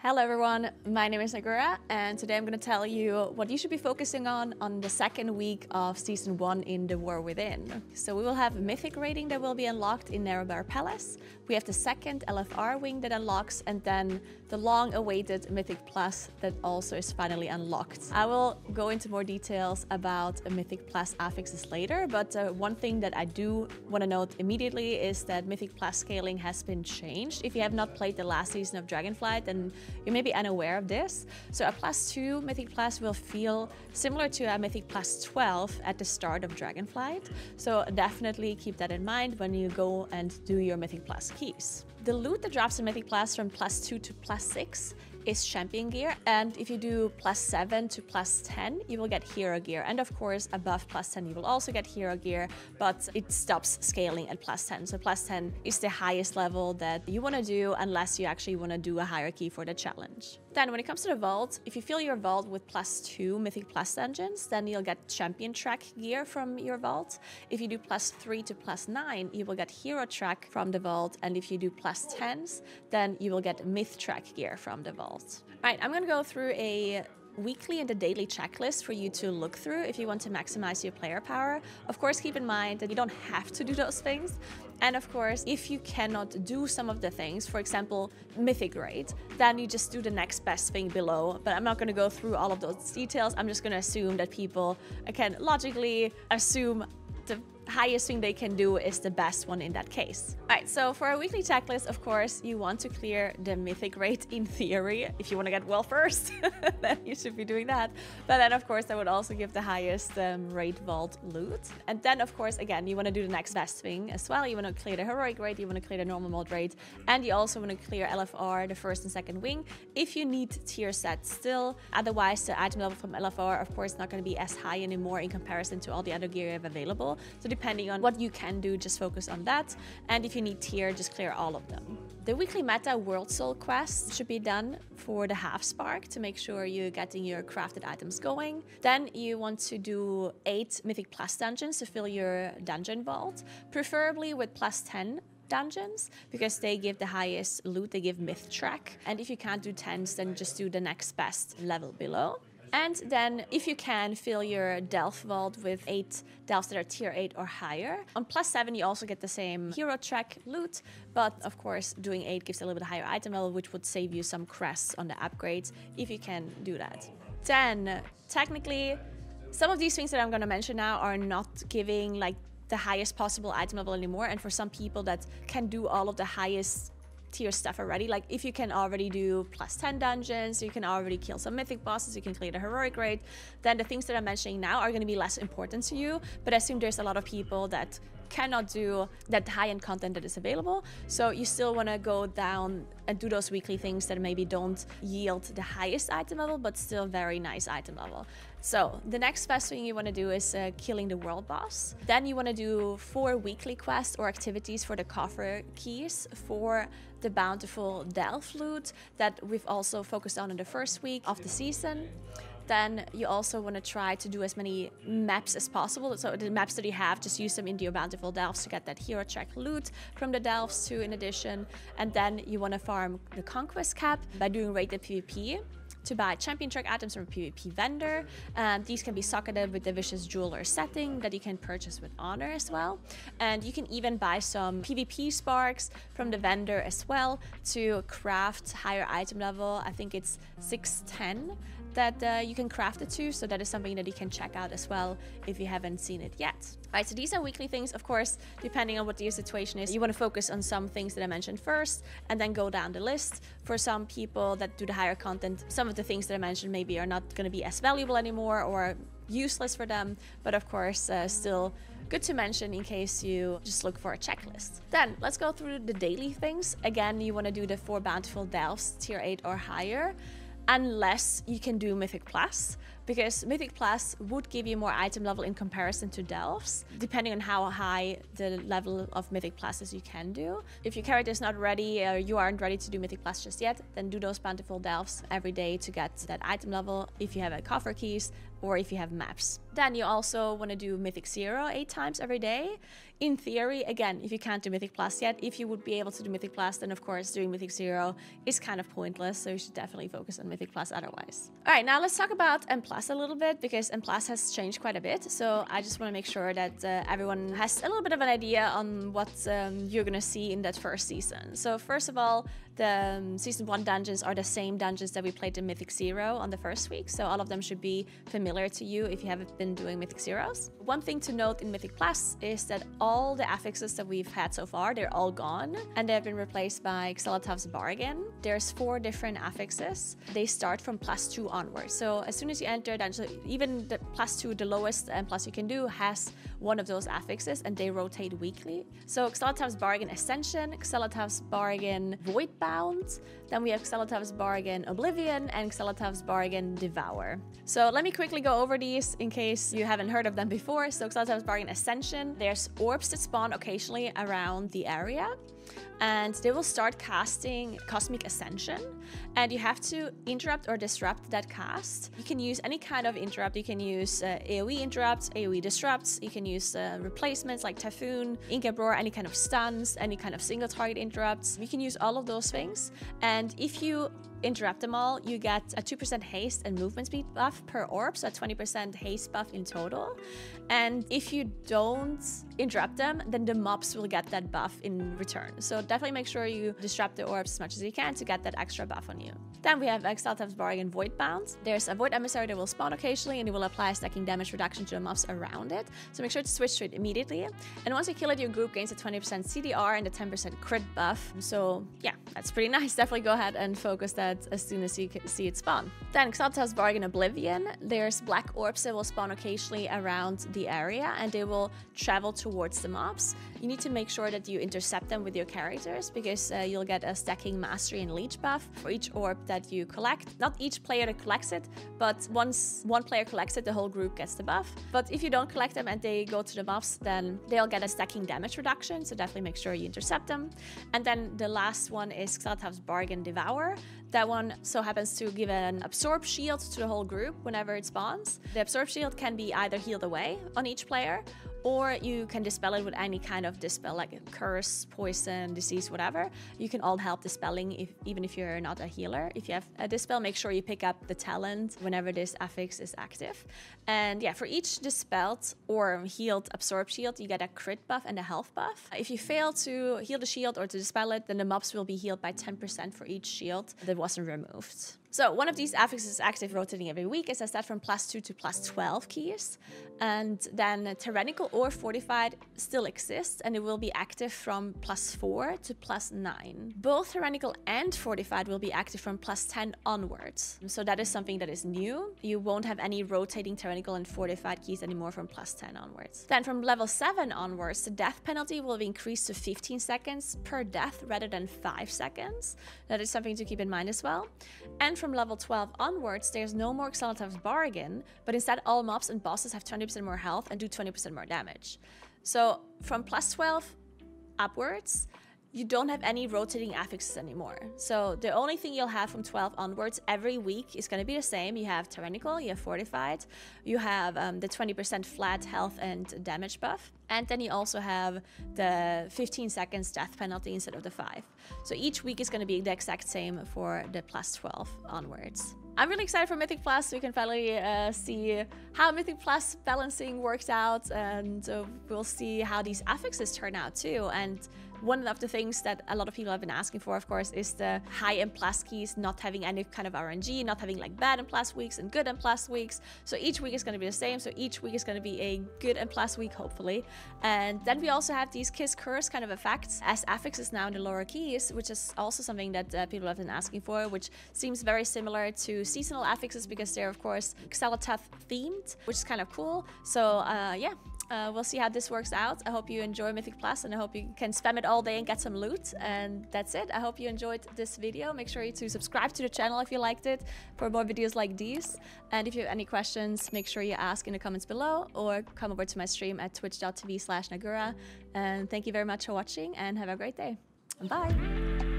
Hello everyone, my name is Naguura and today I'm going to tell you what you should be focusing on the second week of Season 1 in The War Within. So we will have Mythic rating that will be unlocked in Naguura Palace, we have the second LFR wing that unlocks, and then the long-awaited Mythic Plus that also is finally unlocked. I will go into more details about a Mythic Plus affixes later, but one thing that I do want to note immediately is that Mythic Plus scaling has been changed. If you have not played the last season of Dragonflight, then you may be unaware of this. So a +2 Mythic Plus will feel similar to a Mythic Plus 12 at the start of Dragonflight. So definitely keep that in mind when you go and do your Mythic Plus keys. The loot that drops in Mythic Plus from +2 to +6 is champion gear, and if you do +7 to +10 you will get hero gear, and of course above +10 you will also get hero gear, but it stops scaling at +10. So +10 is the highest level that you want to do unless you actually want to do a hierarchy for the challenge. Then when it comes to the vault, if you fill your vault with +2 Mythic Plus dungeons, then you'll get champion track gear from your vault. If you do +3 to +9 you will get hero track from the vault, and if you do +10s then you will get myth track gear from the vault. Right, I'm gonna go through a weekly and a daily checklist for you to look through if you want to maximize your player power. Of course, keep in mind that you don't have to do those things. And of course, if you cannot do some of the things, for example, Mythic grade, then you just do the next best thing below. But I'm not gonna go through all of those details. I'm just gonna assume that people can logically assume the highest thing they can do is the best one in that case. Alright, so for a weekly checklist, of course, you want to clear the Mythic rate in theory. If you want to get well first, then you should be doing that. But then, of course, that would also give the highest rate vault loot. And then, of course, again, you want to do the next best thing as well. You want to clear the heroic rate, you want to clear the normal mode rate, and you also want to clear LFR, the first and second wing, if you need tier sets still. Otherwise, the item level from LFR, of course, not going to be as high anymore in comparison to all the other gear you have available. So depending on what you can do, just focus on that. And if you need tier, just clear all of them. The weekly meta World Soul quest should be done for the half spark to make sure you're getting your crafted items going. Then you want to do 8 Mythic Plus dungeons to fill your dungeon vault, preferably with +10 dungeons, because they give the highest loot, they give myth track. And if you can't do 10s, then just do the next best level below. And then, if you can, fill your Delph vault with 8 Delphs that are tier 8 or higher. On +7, you also get the same hero track loot, but of course, doing 8 gives a little bit higher item level, which would save you some crests on the upgrades, if you can do that. Then, technically, some of these things that I'm going to mention now are not giving like the highest possible item level anymore, and for some people that can do all of the highest tier stuff already, like if you can already do +10 dungeons, you can already kill some mythic bosses, you can clear the heroic rate, then the things that I'm mentioning now are going to be less important to you. But I assume there's a lot of people that cannot do that high-end content that is available, so you still want to go down and do those weekly things that maybe don't yield the highest item level but still very nice item level. So the next best thing you want to do is killing the world boss. Then you want to do 4 weekly quests or activities for the coffer keys for the bountiful Delph loot that we've also focused on in the first week of the season. Then you also want to try to do as many maps as possible. So the maps that you have, just use them into your bountiful Delphs to get that hero track loot from the Delphs too in addition. And then you want to farm the conquest cap by doing rated PvP to buy champion track items from a PvP vendor. These can be socketed with the Vicious Jeweler setting that you can purchase with honor as well. And you can even buy some PvP sparks from the vendor as well to craft higher item level. I think it's 610 that you can craft it to, so that is something that you can check out as well if you haven't seen it yet. Alright, so these are weekly things. Of course, depending on what your situation is, you want to focus on some things that I mentioned first and then go down the list. For some people that do the higher content, some of the things that I mentioned maybe are not going to be as valuable anymore or useless for them, but of course still good to mention in case you just look for a checklist. Then let's go through the daily things. Again, you want to do the 4 bountiful Delphs tier 8 or higher, unless you can do Mythic Plus. because Mythic Plus would give you more item level in comparison to Delves, depending on how high the level of Mythic Pluses you can do. If your character is not ready or you aren't ready to do Mythic Plus just yet, then do those bountiful Delves every day to get that item level if you have a coffer keys or if you have maps. Then you also want to do Mythic 0 8 times every day. In theory, again, if you can't do Mythic Plus yet, if you would be able to do Mythic Plus, then of course doing Mythic 0 is kind of pointless, so you should definitely focus on Mythic Plus otherwise. All right, now let's talk about M Plus a little bit, because M Plus has changed quite a bit, so I just want to make sure that everyone has a little bit of an idea on what you're gonna see in that first season. So first of all, the Season 1 dungeons are the same dungeons that we played in Mythic 0 on the first week, so all of them should be familiar to you if you haven't been doing Mythic 0s. One thing to note in Mythic Plus is that all the affixes that we've had so far, they're all gone, and they've been replaced by Xelatov's Bargain. There's 4 different affixes. They start from +2 onwards, so as soon as you enter dungeon, even the +2, the lowest M Plus you can do, has one of those affixes, and they rotate weekly. So Xelatov's Bargain Ascension, Xelatov's Bargain Voidbound, then we have Xelatov's Bargain Oblivion, and Xelatov's Bargain Devour. So let me quickly go over these in case you haven't heard of them before. So Xelatov's Bargain Ascension, there's orbs that spawn occasionally around the area, and they will start casting Cosmic Ascension, and you have to interrupt or disrupt that cast. You can use any kind of interrupt. You can use AoE interrupts, AoE disrupts, you can use replacements like Typhoon, Incap Roar, any kind of stuns, any kind of single target interrupts. You can use all of those things, and if you interrupt them all, you get a 2% haste and movement speed buff per orb, so a 20% haste buff in total. And if you don't interrupt them, then the mobs will get that buff in return. So definitely make sure you disrupt the orbs as much as you can to get that extra buff on you. Then we have Xelatov's Bargain Voidbound. There's a Void Emissary that will spawn occasionally, and it will apply stacking damage reduction to the mobs around it. So make sure to switch to it immediately. And once you kill it, your group gains a 20% CDR and a 10% crit buff. So yeah, that's pretty nice. Definitely go ahead and focus that as soon as you see it spawn. Then Xelatov's Bargain Oblivion. There's black orbs that will spawn occasionally around the area, and they will travel towards the mobs. You need to make sure that you intercept them with your characters, because you'll get a stacking mastery and leech buff for each orb that you collect. Not each player that collects it, but once one player collects it, the whole group gets the buff. But if you don't collect them and they go to the mobs, then they'll get a stacking damage reduction, so definitely make sure you intercept them. And then the last one is Xelatov's Bargain Devour. That one so happens to give an Absorb Shield to the whole group whenever it spawns. The Absorb Shield can be either healed away on each player, or you can dispel it with any kind of dispel, like a curse, poison, disease, whatever. You can all help dispelling even if you're not a healer. If you have a dispel, make sure you pick up the talent whenever this affix is active. And yeah, for each dispelled or healed Absorb Shield, you get a crit buff and a health buff. If you fail to heal the shield or to dispel it, then the mobs will be healed by 10% for each shield that wasn't removed. So one of these affixes is active rotating every week. It says that from +2 to +12 keys. And then Tyrannical or Fortified still exists, and it will be active from +4 to +9. Both Tyrannical and Fortified will be active from +10 onwards. So that is something that is new. You won't have any rotating Tyrannical and Fortified keys anymore from +10 onwards. Then from level 7 onwards, the death penalty will be increased to 15 seconds per death rather than 5 seconds. That is something to keep in mind as well. And from level 12 onwards, there's no more Xelatov's Bargain, but instead all mobs and bosses have 20% more health and do 20% more damage. So from +12 upwards, you don't have any rotating affixes anymore. So the only thing you'll have from 12 onwards every week is going to be the same. You have Tyrannical, you have Fortified, you have the 20% flat health and damage buff, and then you also have the 15 seconds death penalty instead of the 5. So each week is going to be the exact same for the +12 onwards. I'm really excited for Mythic Plus, so we can finally see how Mythic Plus balancing works out, and we'll see how these affixes turn out too. And one of the things that a lot of people have been asking for, of course, is the high M plus keys not having any kind of RNG, not having like bad M plus weeks and good M plus weeks. So each week is going to be the same. So each week is going to be a good M plus week, hopefully. And then we also have these Kiss Curse kind of effects as affixes now in the lower keys, which is also something that people have been asking for, which seems very similar to seasonal affixes because they're, of course, Xeloteth themed, which is kind of cool. So yeah. We'll see how this works out. I hope you enjoy Mythic Plus, and I hope you can spam it all day and get some loot. And that's it. I hope you enjoyed this video. Make sure to subscribe to the channel if you liked it for more videos like these. And if you have any questions, make sure you ask in the comments below or come over to my stream at twitch.tv/Naguura. And thank you very much for watching and have a great day. Bye.